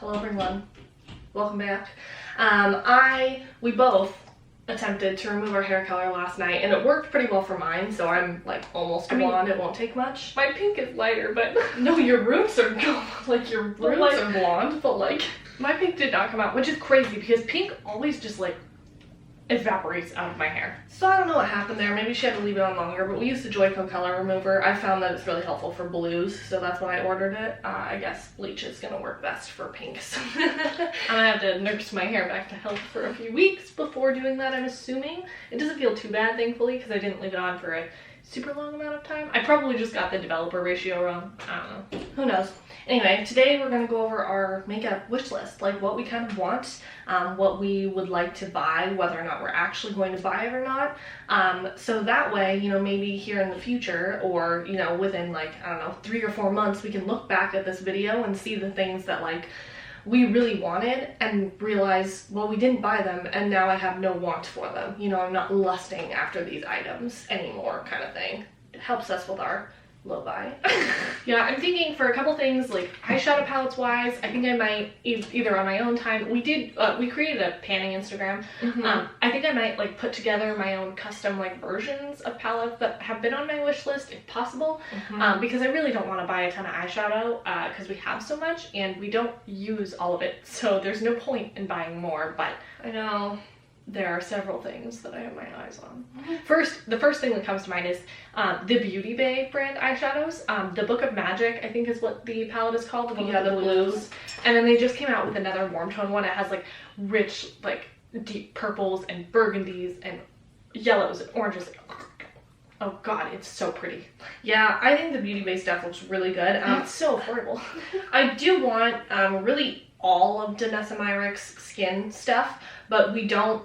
Hello everyone, welcome back. We both attempted to remove our hair color last night and it worked pretty well for mine, so I'm like almost blonde. It won't take much. My pink is lighter, but no, your roots are like your roots are blonde, but like my pink did not come out, which is crazy because pink always just like evaporates out of my hair. So I don't know what happened there. Maybe she had to leave it on longer, but we used the Joico color remover. I found that it's really helpful for blues, so that's why I ordered it. I guess bleach is gonna work best for pinks. I'm gonna have to nurse my hair back to health for a few weeks before doing that, I'm assuming. It doesn't feel too bad, thankfully, because I didn't leave it on for a super long amount of time. I probably just got the developer ratio wrong. I don't know. Who knows? Anyway, today we're going to go over our makeup wish list, like what we kind of want, what we would like to buy, whether or not we're actually going to buy it or not. So that way, you know, maybe here in the future or, you know, within like, I don't know, 3 or 4 months, we can look back at this video and see the things that like we really wanted and realize, well, we didn't buy them and now I have no want for them. You know, I'm not lusting after these items anymore kind of thing. It helps us with our low buy. Yeah, I'm thinking for a couple things, like eyeshadow palettes wise, I think I might either on my own time, we created a panning Instagram. I think I might like put together my own custom like versions of palettes that have been on my wish list if possible, because I really don't want to buy a ton of eyeshadow because we have so much and we don't use all of it, so there's no point in buying more. But I know there are several things that I have my eyes on. The first thing that comes to mind is the Beauty Bay brand eyeshadows. The Book of Magic, I think is what the palette is called. The blues. And then they just came out with another warm tone one. It has like rich, like deep purples and burgundies and yellows and oranges. Oh god, it's so pretty. Yeah, I think the Beauty Bay stuff looks really good. It's so affordable. I do want really all of Danessa Myricks skin stuff, but we don't.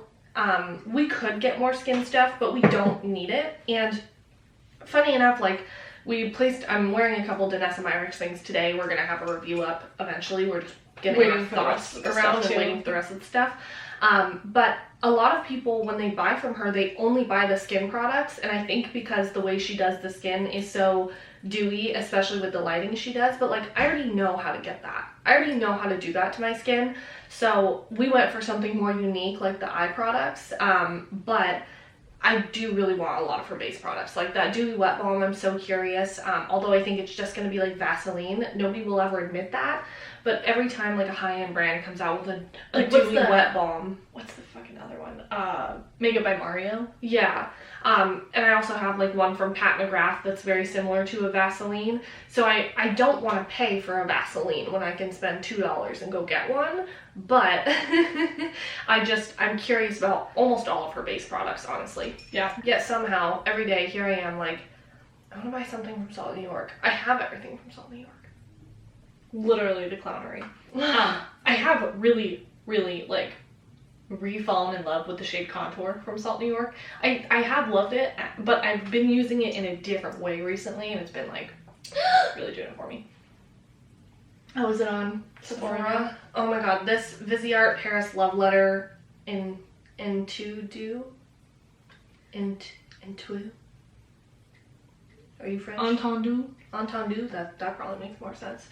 We could get more skin stuff, but we don't need it. And funny enough, like I'm wearing a couple Danessa Myricks things today. We're gonna have a review up eventually. We're just getting our thoughts around and waiting for the rest of the stuff. But a lot of people, when they buy from her, they only buy the skin products. And I think because the way she does the skin is so dewy, especially with the lighting she does, but like I already know how to get that. I already know how to do that to my skin. So we went for something more unique like the eye products, but I do really want a lot of her base products. Like that Dewy Wet Balm, I'm so curious, although I think it's just going to be like Vaseline. Nobody will ever admit that, but every time like a high-end brand comes out with a Dewy Wet Balm. What's the fucking other one? Makeup by Mario? Yeah. And I also have like one from Pat McGrath that's very similar to a Vaseline. So I don't want to pay for a Vaseline when I can spend $2 and go get one. But I'm curious about almost all of her base products, honestly. Yeah. Yet somehow, every day, here I am like, I want to buy something from Salt, New York. I have everything from Salt, New York. Literally the clownery. I have really, really like re-fallen in love with the shade Contour from Salt, New York. I have loved it, but I've been using it in a different way recently, and it's been like really doing it for me. Oh, is it on Sephora? Oh my god, this Viseart Paris Love Letter Into. Are you French? Entendu. That probably makes more sense.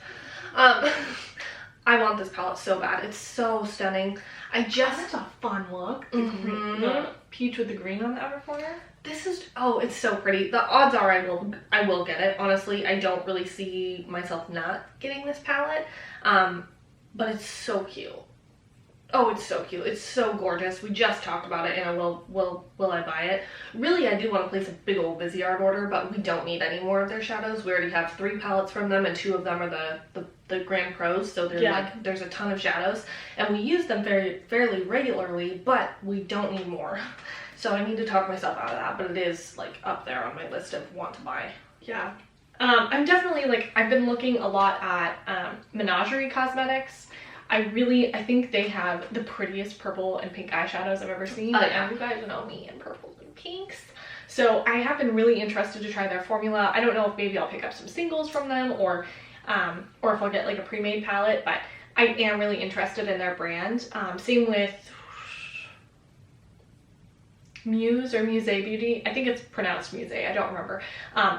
I want this palette so bad. It's so stunning. That's a fun look. The peach with the green on the outer corner. It's so pretty. The odds are I will get it. Honestly, I don't really see myself not getting this palette. But it's so cute. Oh, it's so cute. It's so gorgeous. We just talked about it in a will I buy it. Really, I do want to place a big old Viseart order, but we don't need any more of their shadows. We already have 3 palettes from them, and 2 of them are the Grand Pros, so there's a ton of shadows, and we use them fairly regularly, but we don't need more. So I need to talk myself out of that, but it is like up there on my list of want to buy. Yeah. I'm definitely like, I've been looking a lot at Menagerie Cosmetics. I think they have the prettiest purple and pink eyeshadows I've ever seen. You guys know me in purples and pinks. So I have been really interested to try their formula. I don't know if maybe I'll pick up some singles from them or if I'll get like a pre-made palette, but I am really interested in their brand. Same with Muse or Muse Beauty. I think it's pronounced Muse. I don't remember.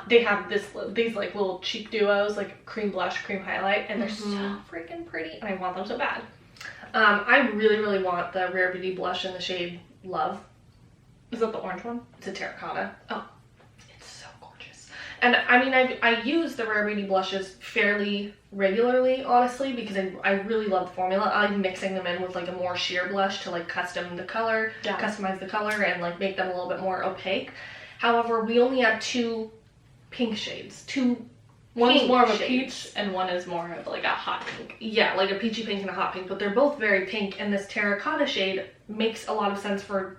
They have these like little cheek duos, like cream blush, cream highlight, and they're so freaking pretty, and I want them so bad. I really, really want the Rare Beauty blush in the shade Love. Is that the orange one? It's a terracotta. Oh. It's so gorgeous. And I mean, I use the Rare Beauty blushes fairly regularly, honestly, because I really love the formula. I like mixing them in with like a more sheer blush to like customize the color, and like make them a little bit more opaque. However, we only have 2 pink shades. One's more of a peach and one is more of like a hot pink. Yeah, like a peachy pink and a hot pink, but they're both very pink, and this terracotta shade makes a lot of sense for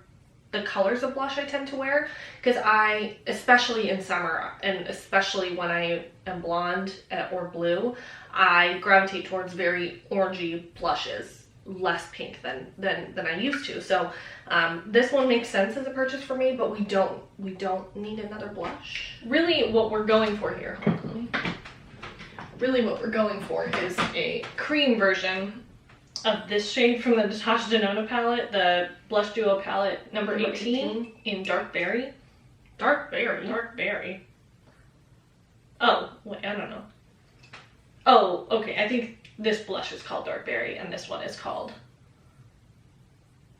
the colors of blush I tend to wear, because I, especially in summer, and especially when I am blonde or blue, I gravitate towards very orangey blushes, less pink than I used to. So this one makes sense as a purchase for me, but we don't need another blush. Really what we're going for here, really what we're going for is a cream version of this shade from the Natasha Denona palette, the Blush Duo palette number 18 in Dark Berry. Dark Berry? Dark Berry. Oh, wait, I don't know. Oh, okay, I think this blush is called Dark Berry and this one is called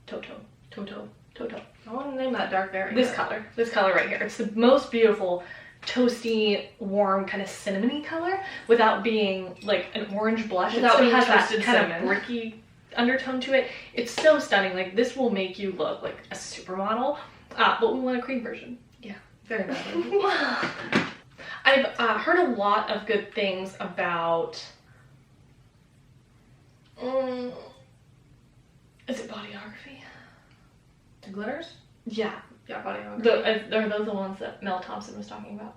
Toto. I want to name that Dark Berry. This color right here. It's the most beautiful, toasty, warm, kind of cinnamony color without being like an orange blush. Without it still being has that toasted kind cinnamon. of bricky undertone to it. It's so stunning. Like this will make you look like a supermodel, but we want a cream version. Yeah, very much. I've heard a lot of good things about. Is it Bodyography? The glitters? Yeah. Yeah, Bodyography. Are those the ones that Mel Thompson was talking about?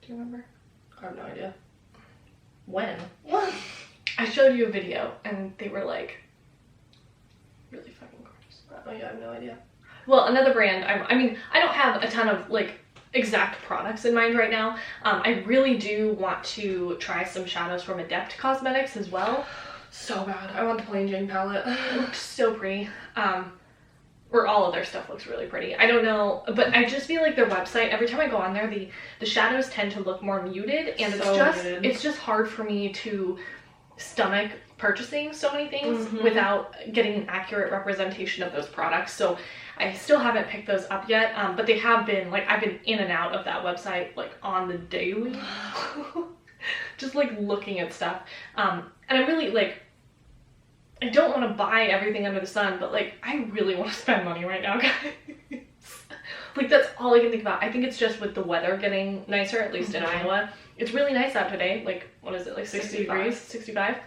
Do you remember? I have no idea. When? I showed you a video and they were like really fucking gorgeous. Oh yeah, I have no idea. Well, another brand, I mean, I don't have a ton of like exact products in mind right now. I really do want to try some shadows from Adept Cosmetics as well. So bad. I want the Plain Jane palette. It looks so pretty. Or all of their stuff looks really pretty. I don't know, but I just feel like their website, every time I go on there, the shadows tend to look more muted, and it's just hard for me to stomach purchasing so many things without getting an accurate representation of those products. So I still haven't picked those up yet, but they have been, like, I've been in and out of that website, like, on the daily. Just, like, looking at stuff. And I'm really, like, I don't want to buy everything under the sun, but like, I really want to spend money right now, guys. Like, that's all I can think about. I think it's just with the weather getting nicer, at least in Iowa. It's really nice out today. Like, what is it, like 60 degrees? 65?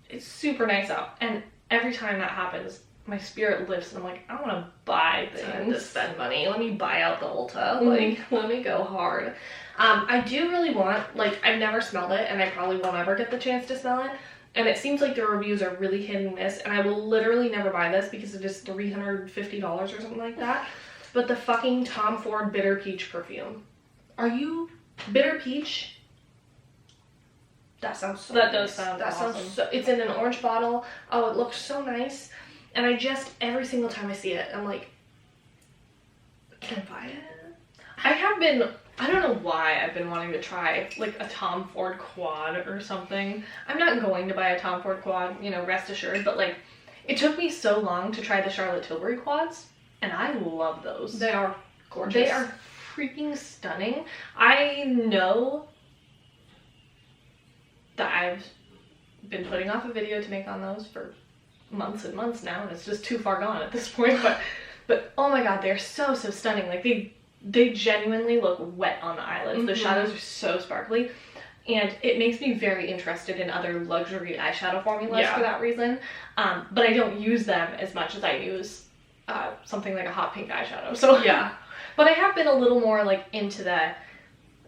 It's super nice out. And every time that happens, my spirit lifts and I'm like, I want to buy things. Time to spend money. Let me buy out the Ulta. Like, let me go hard. I do really want, like, I've never smelled it, and I probably won't ever get the chance to smell it. And it seems like the reviews are really hit and miss, and I will literally never buy this because it is $350 or something like that. But the fucking Tom Ford Bitter Peach perfume. Are you Bitter Peach? That sounds so That nice. does sound That awesome. sounds so, it's in an orange bottle. Oh, it looks so nice. And I just, every single time I see it, I'm like, can I buy it? I don't know why I've been wanting to try like a Tom Ford quad or something. I'm not going to buy a Tom Ford quad, you know, rest assured, but like, it took me so long to try the Charlotte Tilbury quads, and I love those. They are gorgeous. They are freaking stunning. I know that I've been putting off a video to make on those for months and months now, and it's just too far gone at this point, but oh my god, they're so stunning. Like, they genuinely look wet on the eyelids. The shadows are so sparkly, and it makes me very interested in other luxury eyeshadow formulas for that reason. But I don't use them as much as I use something like a hot pink eyeshadow. So yeah. But I have been a little more like into the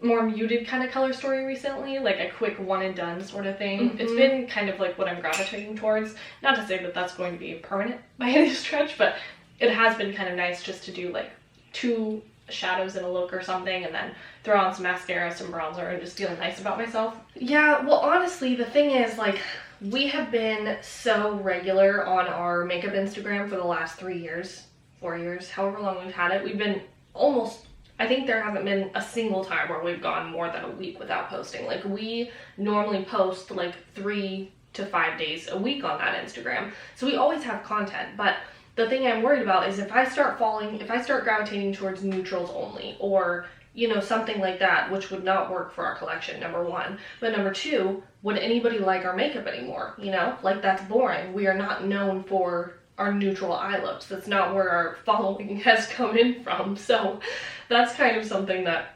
more muted kind of color story recently, like a quick one and done sort of thing. It's been kind of like what I'm gravitating towards. Not to say that that's going to be permanent by any stretch, but it has been kind of nice just to do like 2 shadows in a look or something, and then throw on some mascara, some bronzer, and just feel nice about myself. Yeah, well, honestly, the thing is, like, we have been so regular on our makeup Instagram for the last 3 years. 4 years, however long we've had it, we've been almost, I think there hasn't been a single time where we've gone more than a week without posting. Like, we normally post like 3 to 5 days a week on that Instagram. So we always have content, but the thing I'm worried about is if I start gravitating towards neutrals only, or, you know, something like that, which would not work for our collection, number one. But number two, would anybody like our makeup anymore? You know, like, that's boring. We are not known for our neutral eye looks. That's not where our following has come in from. So that's kind of something that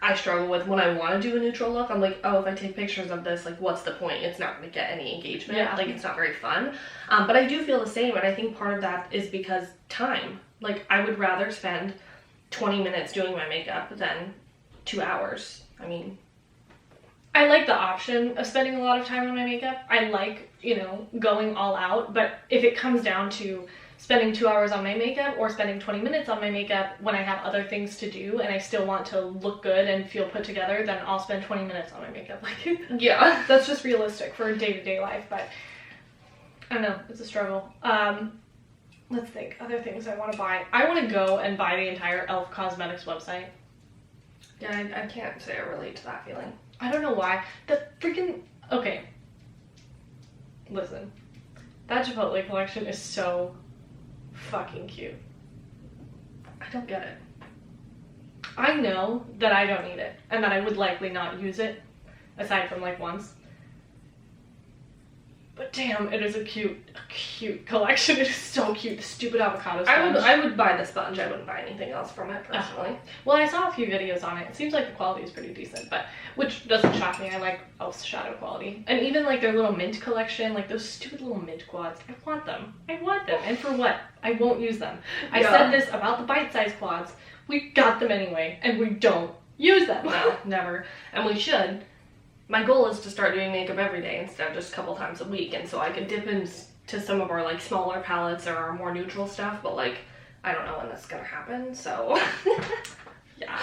I struggle with when I want to do a neutral look. I'm like, oh, if I take pictures of this, like, what's the point? It's not going to get any engagement. Yeah. Like, it's not very fun. But I do feel the same, and I think part of that is because time. Like, I would rather spend 20 minutes doing my makeup than 2 hours. I mean, I like the option of spending a lot of time on my makeup. I like, you know, going all out, but if it comes down to spending 2 hours on my makeup or spending 20 minutes on my makeup when I have other things to do and I still want to look good and feel put together, then I'll spend 20 minutes on my makeup. Like, yeah, that's just realistic for day-to-day life, but I don't know, it's a struggle. Let's think, other things I want to buy. I want to go and buy the entire e.l.f. Cosmetics website. Yeah, I can't say I relate to that feeling. I don't know why. The freaking... Okay. Listen. That Chipotle collection is so fucking cute. I don't get it. I know that I don't need it, and that I would likely not use it, aside from like once. But damn, it is a cute collection. It is so cute. The stupid avocado sponge. I would buy the sponge. I wouldn't buy anything else from it personally. Well, I saw a few videos on it. It seems like the quality is pretty decent, but which doesn't shock me. I like e.l.f.'s shadow quality. And even like their little mint collection, like those stupid little mint quads. I want them. And for what? I won't use them. I said this about the bite-sized quads. We got them anyway, and we don't use them. No, never. And we should. My goal is to start doing makeup every day instead of just a couple times a week, and so I could dip into some of our like smaller palettes or our more neutral stuff, but like, I don't know when that's gonna happen, so yeah.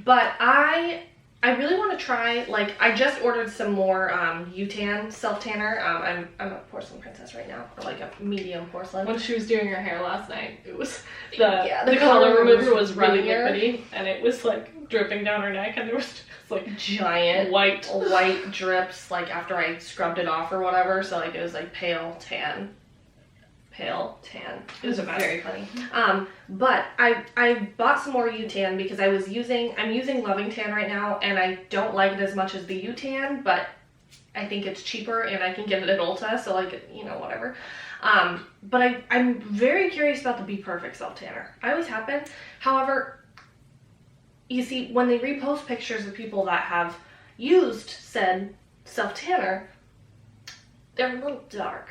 But I really want to try, like, I just ordered some more UTAN self-tanner. I'm a porcelain princess right now, or like a medium porcelain. When she was doing her hair last night, it was the color remover was really runnier. liquidy, and it was like dripping down her neck, and there was just like giant white drips, like, after I scrubbed it off or whatever, so like it was like pale tan. It was very funny. But I bought some more UTAN because I'm using Loving Tan right now, and I don't like it as much as the UTAN, but I think it's cheaper and I can get it at Ulta, so like, you know, whatever. But I'm very curious about the Be Perfect self tanner. I always have been. However, you see, when they repost pictures of people that have used said self tanner, they're a little dark.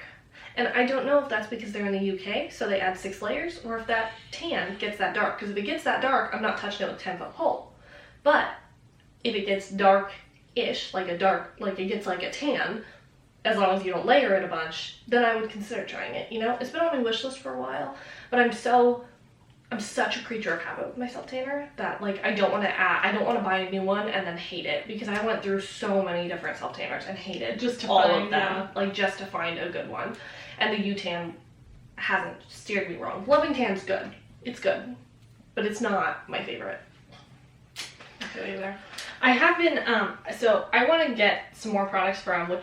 And I don't know if that's because they're in the UK, so they add 6 layers, or if that tan gets that dark. Because if it gets that dark, I'm not touching it with a 10-foot pole. But if it gets dark-ish, like it gets like a tan, as long as you don't layer it a bunch, then I would consider trying it, you know? It's been on my wish list for a while, but I'm such a creature of habit with my self-tanner that, like, I don't want to buy a new one and then hate it, because I went through so many different self-tanners and hated all of them, like, just to find a good one. And the UTAN hasn't steered me wrong. Loving Tan's good. It's good. But it's not my favorite. I feel you there. I have been, so I want to get some more products from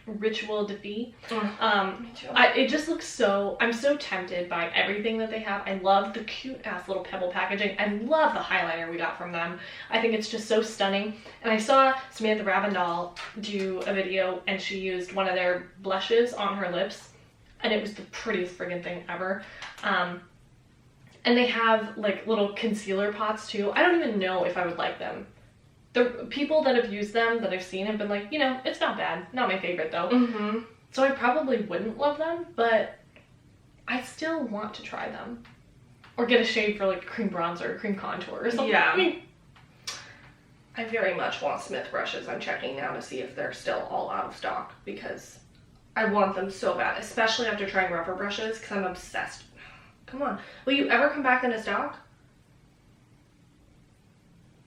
Ritual Defee. Me too. It just looks so, I'm so tempted by everything that they have. I love the cute ass little pebble packaging. I love the highlighter we got from them. I think it's just so stunning. And I saw Samantha Ravindal do a video, and she used one of their blushes on her lips, and it was the prettiest friggin' thing ever. And they have like little concealer pots too. I don't even know if I would like them. The people that have used them that I've seen have been like, you know, it's not bad. Not my favorite though. Mm-hmm. So I probably wouldn't love them, but I still want to try them. Or get a shade for like cream bronzer, cream contour or something. Yeah. I very much want Smith brushes. I'm checking now to see if they're still all out of stock, because I want them so bad, especially after trying rubber brushes, because I'm obsessed. Come on. Will you ever come back into stock?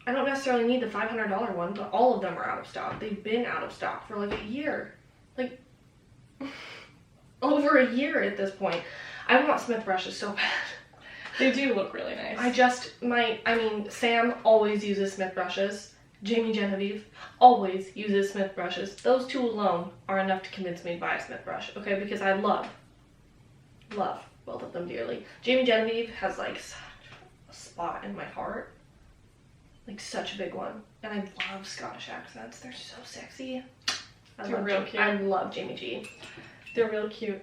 I don't necessarily need the $500 one, but all of them are out of stock. They've been out of stock for like a year. Like, over a year at this point. I want Smith brushes so bad. They do look really nice. Sam always uses Smith brushes. Jamie Genevieve always uses Smith brushes. Those two alone are enough to convince me to buy a Smith brush, okay? Because I love both of them dearly. Jamie Genevieve has like such a spot in my heart. Like such a big one. And I love Scottish accents. They're so sexy. They're real cute. I love Jamie G. They're real cute.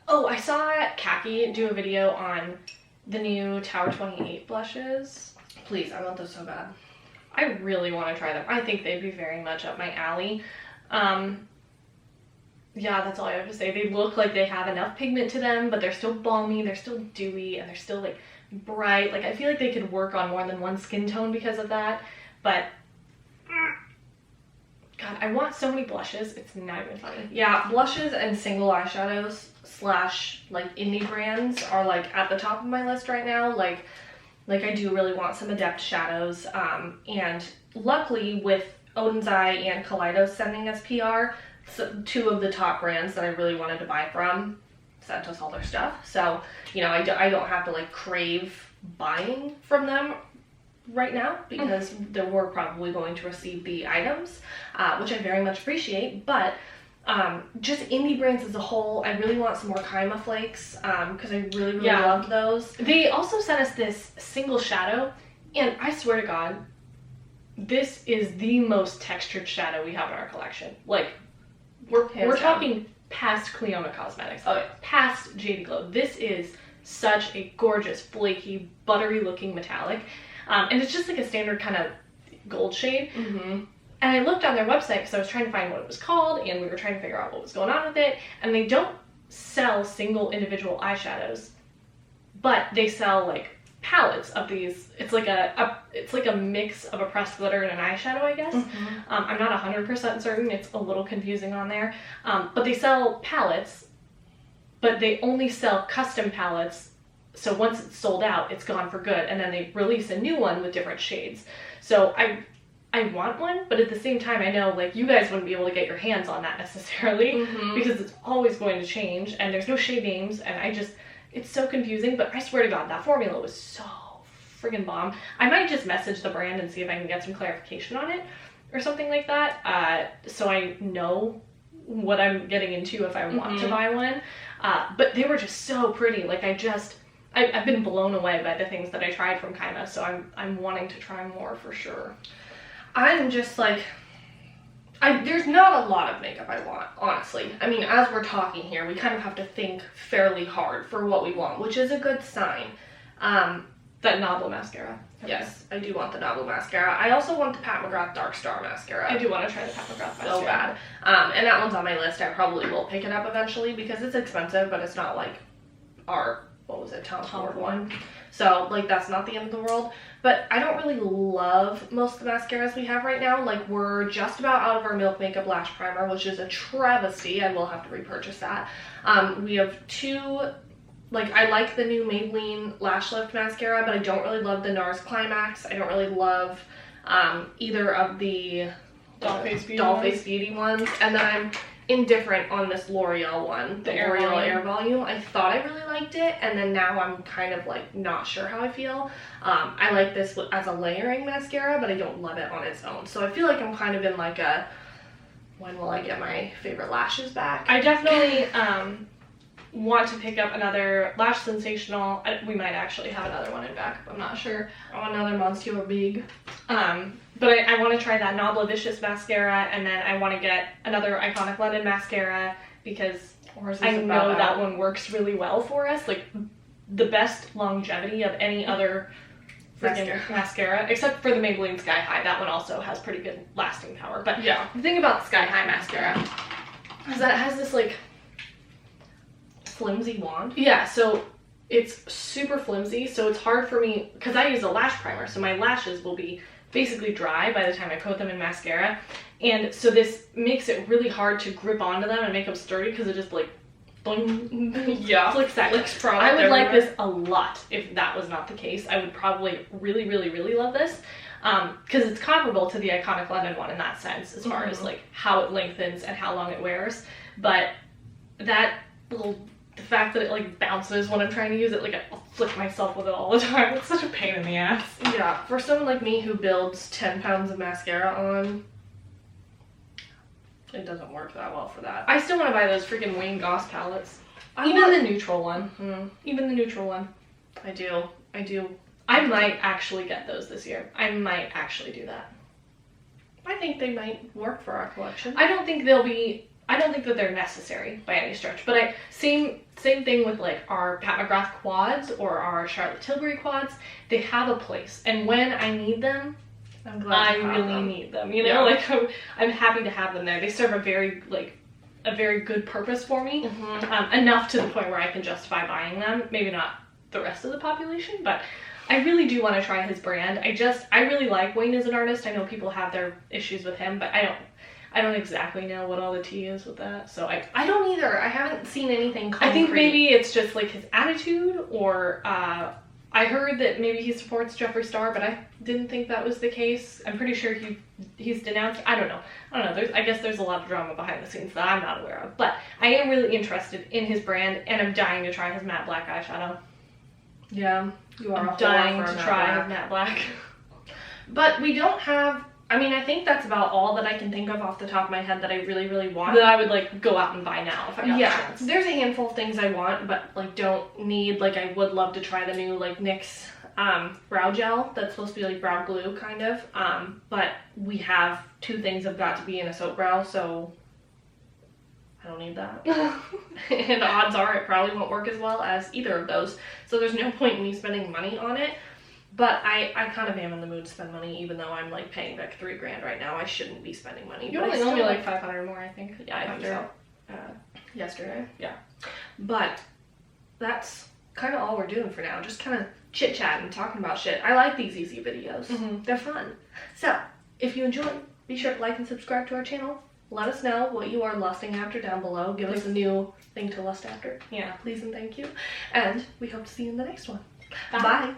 Oh, I saw Khaki do a video on the new Tower 28 blushes. Please, I want those so bad. I really want to try them. I think they'd be very much up my alley. Yeah, that's all I have to say. They look like they have enough pigment to them, but they're still balmy, they're still dewy, and they're still like bright. Like I feel like they could work on more than one skin tone because of that. But God, I want so many blushes. It's not even funny. Yeah, blushes and single eyeshadows / like indie brands are like at the top of my list right now. Like I do really want some Adept shadows. And luckily with Odin's Eye and Kaleidos sending us PR, so two of the top brands that I really wanted to buy from sent us all their stuff. So, you know, I don't have to like crave buying from them right now because we're probably going to receive the items, which I very much appreciate. But just indie brands as a whole, I really want some more Kaima flakes because I really love those. They also sent us this single shadow, and I swear to God, this is the most textured shadow we have in our collection. Like, we're talking past Cleona Cosmetics, past JD Glow. This is such a gorgeous, flaky, buttery looking metallic. And it's just like a standard kind of gold shade. And I looked on their website because I was trying to find what it was called, and we were trying to figure out what was going on with it. And they don't sell single individual eyeshadows, but they sell like palettes of these. It's like a mix of a pressed glitter and an eyeshadow, I guess. I'm not 100% certain. It's a little confusing on there. But they sell palettes, but they only sell custom palettes. So once it's sold out, it's gone for good, and then they release a new one with different shades. So I want one, but at the same time, I know like you guys wouldn't be able to get your hands on that necessarily because it's always going to change, and there's no shade names, and it's so confusing. But I swear to God, that formula was so friggin' bomb. I might just message the brand and see if I can get some clarification on it or something like that, so I know what I'm getting into if I want to buy one. But they were just so pretty. Like I've been blown away by the things that I tried from Kaima, so I'm wanting to try more for sure. I'm just like, there's not a lot of makeup I want, honestly. I mean, as we're talking here, we kind of have to think fairly hard for what we want, which is a good sign. That Nabla mascara. Yes, I do want the Nabla mascara. I also want the Pat McGrath Dark Star mascara. I do want to try the Pat McGrath mascara. So bad. And that one's on my list. I probably will pick it up eventually because it's expensive, but it's not like our, Tom Ford one. So, like, that's not the end of the world. But I don't really love most of the mascaras we have right now. Like, we're just about out of our Milk Makeup Lash Primer, which is a travesty. I will have to repurchase that. We have two, like, I like the new Maybelline Lash Lift Mascara, but I don't really love the NARS Climax. I don't really love either of the Dollface Beauty ones. And then I'm indifferent on this L'Oreal one, the L'Oreal Air Volume. I thought I really liked it, and then now I'm kind of like not sure how I feel. I like this as a layering mascara, but I don't love it on its own. So I feel like I'm kind of in like a, when will I get my favorite lashes back? I definitely want to pick up another Lash Sensational. We might actually have another one in backup, I'm not sure. Oh, another Monsieur Big. But I want to try that Nabla Vicious mascara, and then I want to get another Iconic London mascara because I know that one works really well for us. Like, the best longevity of any other freaking mascara, except for the Maybelline Sky High. That one also has pretty good lasting power. But yeah, the thing about the Sky High mascara is that it has this, like, flimsy wand. Yeah, so it's super flimsy, so it's hard for me, because I use a lash primer, so my lashes will be basically dry by the time I coat them in mascara, and so this makes it really hard to grip onto them and make them sturdy because it just like flicks product. I would like this a lot if that was not the case. I would probably really, really, really love this because it's comparable to the Iconic London one in that sense as far as like how it lengthens and how long it wears, but that little the fact that it like bounces when I'm trying to use it, like I'll flick myself with it all the time. It's such a pain in the ass. Yeah, for someone like me who builds 10 pounds of mascara on, it doesn't work that well for that. I still want to buy those freaking Wayne Goss palettes. The neutral one. Mm-hmm. Even the neutral one. I do. I might actually get those this year. I might actually do that. I think they might work for our collection. I don't think that they're necessary by any stretch, but same thing with like our Pat McGrath quads or our Charlotte Tilbury quads. They have a place, and when I need them, I'm glad I really need them. You know, like I'm happy to have them there. They serve a very good purpose for me, enough to the point where I can justify buying them. Maybe not the rest of the population, but I really do want to try his brand. I really like Wayne as an artist. I know people have their issues with him, but I don't exactly know what all the tea is with that. So I don't either. I haven't seen anything concrete. I think maybe it's just like his attitude, or I heard that maybe he supports Jeffree Star, but I didn't think that was the case. I'm pretty sure he's denounced. I don't know. I guess there's a lot of drama behind the scenes that I'm not aware of. But I am really interested in his brand, and I'm dying to try his matte black eyeshadow. Yeah, you are. I'm dying to try his matte black. But we don't have. I mean, I think that's about all that I can think of off the top of my head that I really, really want. That I would like go out and buy now if I got the chance. There's a handful of things I want, but like don't need. Like I would love to try the new like NYX brow gel that's supposed to be like brow glue kind of. But we have 2 things have got to be in a soap brow, so I don't need that. And odds are it probably won't work as well as either of those. So there's no point in me spending money on it. But I kind of am in the mood to spend money, even though I'm like paying back $3,000 right now. I shouldn't be spending money. You only owe me like $500 more, I think. Yeah, I think so. Yesterday. Yeah. But that's kind of all we're doing for now. Just kind of chit-chatting, talking about shit. I like these easy videos. Mm-hmm. They're fun. So, if you enjoy, be sure to like and subscribe to our channel. Let us know what you are lusting after down below. Give us a new thing to lust after. Yeah. Please and thank you. And we hope to see you in the next one. Bye. Bye.